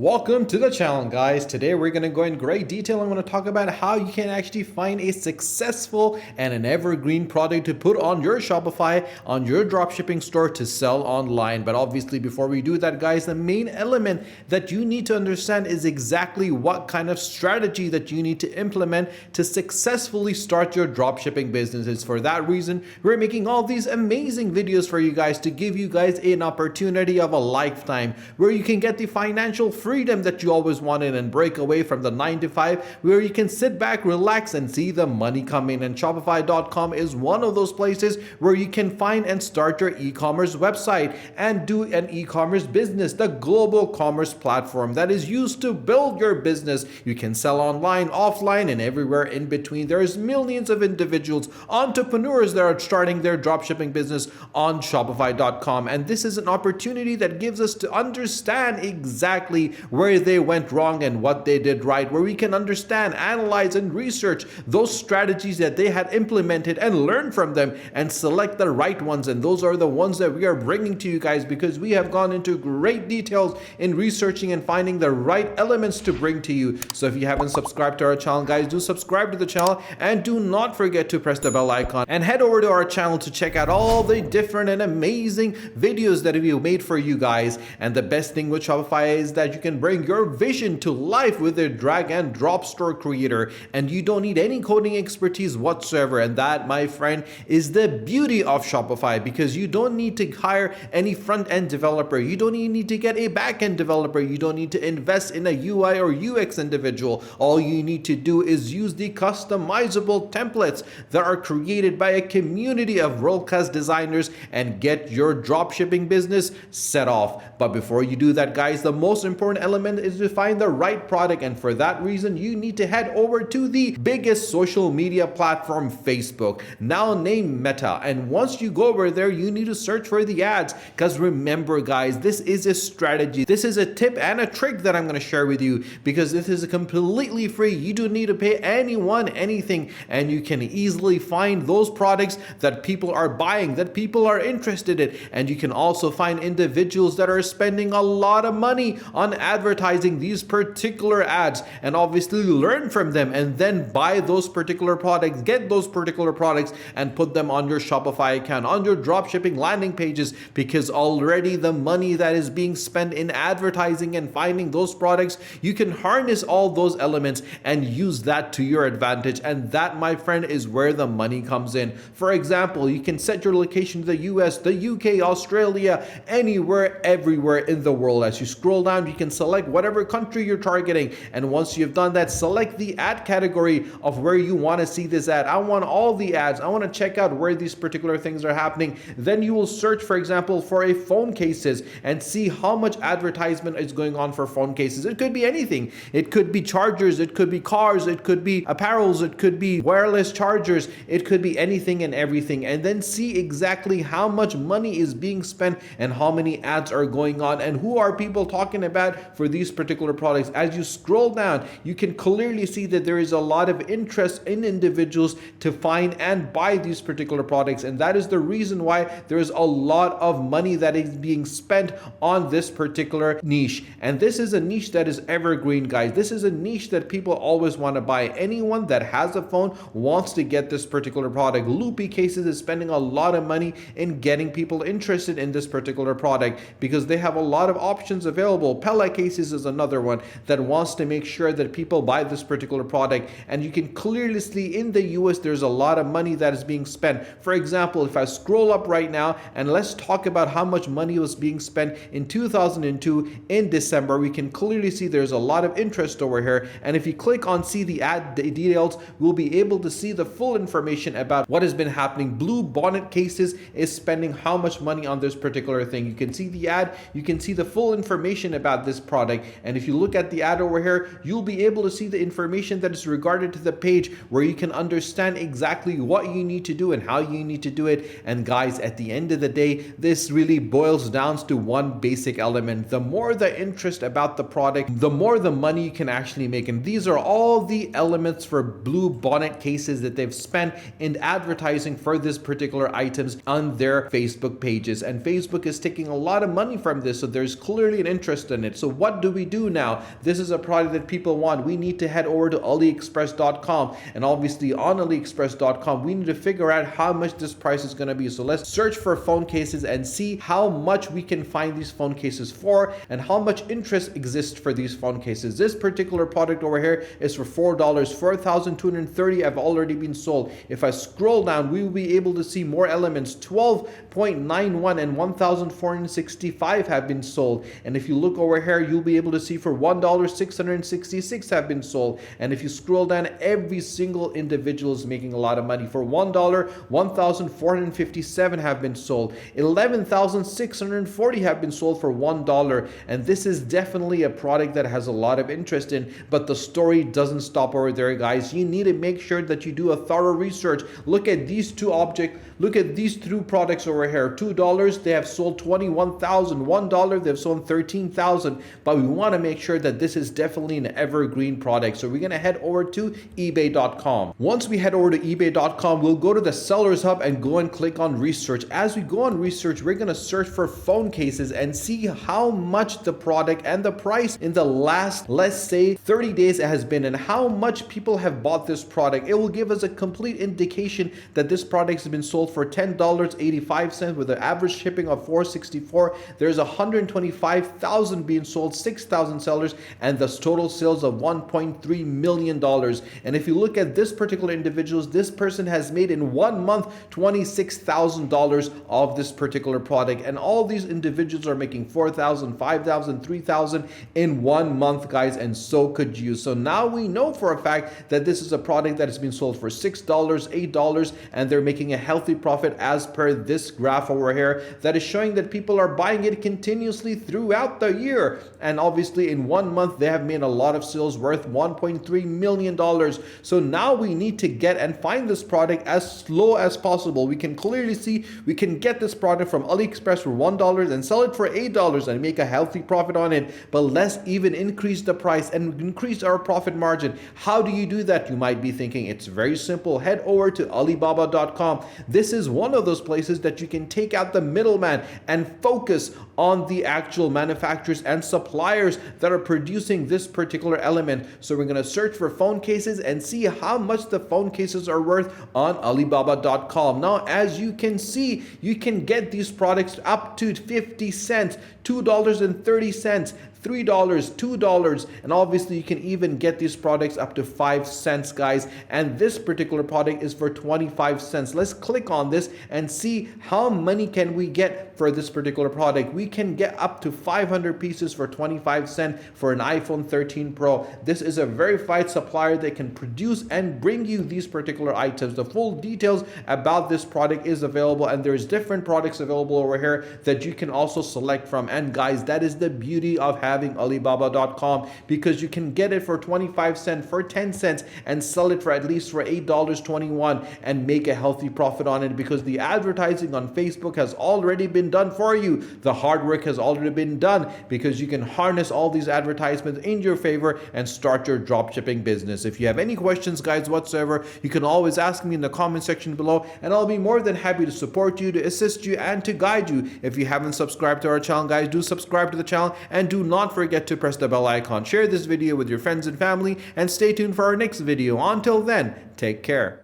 Welcome to the channel, guys. Today we're going to go in great detail. I'm going to talk about how you can actually find a successful and an evergreen product to put on your Shopify, on your dropshipping store to sell online. But obviously, before we do that, guys, the main element that you need to understand is exactly what kind of strategy that you need to implement to successfully start your dropshipping business. It's for that reason we're making all these amazing videos for you guys to give you guys an opportunity of a lifetime where you can get the financial freedom that you always wanted and break away from the 9 to 5, where you can sit back, relax, and see the money come in. And Shopify.com is one of those places where you can find and start your e-commerce website and do an e-commerce business, the global commerce platform that is used to build your business. You can sell online, offline, and everywhere in between. There's millions of individuals, entrepreneurs that are starting their dropshipping business on Shopify.com. And this is an opportunity that gives us to understand exactly where they went wrong and what they did right, where we can understand, analyze, and research those strategies that they had implemented and learn from them and select the right ones. And those are the ones that we are bringing to you guys because we have gone into great details in researching and finding the right elements to bring to you. So if you haven't subscribed to our channel, guys, do subscribe to the channel and do not forget to press the bell icon and head over to our channel to check out all the different and amazing videos that we made for you guys. And the best thing with Shopify is that you can bring your vision to life with a drag and drop store creator, and you don't need any coding expertise whatsoever. And that, my friend, is the beauty of Shopify, because you don't need to hire any front-end developer, you don't even need to get a back-end developer, you don't need to invest in a UI or UX individual. All you need to do is use the customizable templates that are created by a community of world-class designers and get your dropshipping business set off. But before you do that, guys, the most important element is to find the right product, and for that reason you need to head over to the biggest social media platform, Facebook, now named Meta. And once you go over there, you need to search for the ads, because remember, guys, this is a strategy, this is a tip and a trick that I'm going to share with you, because this is completely free. You don't need to pay anyone anything, and you can easily find those products that people are buying, that people are interested in. And you can also find individuals that are spending a lot of money on advertising these particular ads, and obviously learn from them and then buy those particular products, get those particular products and put them on your Shopify account, on your dropshipping landing pages, because already the money that is being spent in advertising and finding those products, you can harness all those elements and use that to your advantage. And that, my friend, is where the money comes in. For example, you can set your location to the US, the UK, Australia, anywhere, everywhere in the world. As you scroll down, you can select whatever country you're targeting, and once you've done that, select the ad category of where you want to see this ad. I want all the ads, I want to check out where these particular things are happening. Then you will search, for example, for a phone cases and see how much advertisement is going on for phone cases. It could be anything. It could be chargers, it could be cars, it could be apparels, it could be wireless chargers, it could be anything and everything. And then see exactly how much money is being spent and how many ads are going on and who are people talking about for these particular products. As you scroll down, you can clearly see that there is a lot of interest in individuals to find and buy these particular products, and that is the reason why there is a lot of money that is being spent on this particular niche. And this is a niche that is evergreen, guys. This is a niche that people always want to buy. Anyone that has a phone wants to get this particular product. Loopy Cases is spending a lot of money in getting people interested in this particular product because they have a lot of options available. Pella Cases is another one that wants to make sure that people buy this particular product. And you can clearly see in the US there's a lot of money that is being spent. For example, if I scroll up right now and let's talk about how much money was being spent in 2002 in December, we can clearly see there's a lot of interest over here. And if you click on see the ad details, we'll be able to see the full information about what has been happening. Blue Bonnet Cases is spending how much money on this particular thing. You can see the ad, you can see the full information about this product. And if you look at the ad over here, you'll be able to see the information that is regarded to the page where you can understand exactly what you need to do and how you need to do it. And guys, at the end of the day, this really boils down to one basic element. The more the interest about the product, the more the money you can actually make. And these are all the elements for Blue Bonnet Cases that they've spent in advertising for this particular items on their Facebook pages. And Facebook is taking a lot of money from this, so there's clearly an interest in it. So what do we do now? This is a product that people want. We need to head over to aliexpress.com, and obviously on aliexpress.com we need to figure out how much this price is going to be. So let's search for phone cases and see how much we can find these phone cases for and how much interest exists for these phone cases. This particular product over here is for $4. 4,230 have already been sold. If I scroll down, we will be able to see more elements. 12.91 and 1,465 have been sold. And if you look over here, you'll be able to see for $1, 666 have been sold. And if you scroll down, every single individual is making a lot of money. For $1, 1,457 have been sold. 11,640 have been sold for $1. And this is definitely a product that has a lot of interest in, but the story doesn't stop over there, guys. You need to make sure that you do a thorough research. Look at these two objects. Look at these two products over here. $2, they have sold 21,000. $1, they've sold 13,000. But we want to make sure that this is definitely an evergreen product. So we're going to head over to ebay.com. Once we head over to ebay.com, we'll go to the Sellers Hub and go and click on research. As we go on research, we're going to search for phone cases and see how much the product and the price in the last, let's say, 30 days it has been, and how much people have bought this product. It will give us a complete indication that this product has been sold for $10.85 with an average shipping of $4.64. There's 125,000 being sold, 6,000 sellers, and the total sales of $1.3 million. And if you look at this particular individual, this person has made in 1 month $26,000 of this particular product, and all these individuals are making $4,000, $5,000, $3,000 in 1 month, guys, and so could you. So now we know for a fact that this is a product that has been sold for $6, $8, and they're making a healthy profit as per this graph over here that is showing that people are buying it continuously throughout the year. And obviously in 1 month they have made a lot of sales worth $1.3 million. So now we need to get and find this product as slow as possible. We can clearly see we can get this product from AliExpress for $1 and sell it for $8 and make a healthy profit on it. But let's even increase the price and increase our profit margin. How do you do that? You might be thinking. It's very simple. Head over to alibaba.com. This is one of those places that you can take out the middleman and focus on the actual manufacturers and suppliers that are producing this particular element. So we're going to search for phone cases and see how much the phone cases are worth on alibaba.com. Now, as you can see, you can get these products up to 50 cents, $2.30, $3, $2, and obviously you can even get these products up to 5 cents, guys. And this particular product is for 25 cents. Let's click on this and see how many can we get for this particular product. We can get up to 500 pieces for 25 cents for an iPhone 13 Pro. This is a verified supplier that can produce and bring you these particular items. The full details about this product is available, and there's different products available over here that you can also select from. And guys, that is the beauty of having alibaba.com, because you can get it for 25 cents, for 10 cents, and sell it for at least for $8.21 and make a healthy profit on it, because the advertising on Facebook has already been done for you. The hard work has already been done, because you can harness all these advertisements in your favor and start your dropshipping business. If you have any questions, guys, whatsoever, you can always ask me in the comment section below, and I'll be more than happy to support you, to assist you, and to guide you. If you haven't subscribed to our channel, guys, do subscribe to the channel, and do not forget to press the bell icon. Share this video with your friends and family, and stay tuned for our next video. Until then, take care.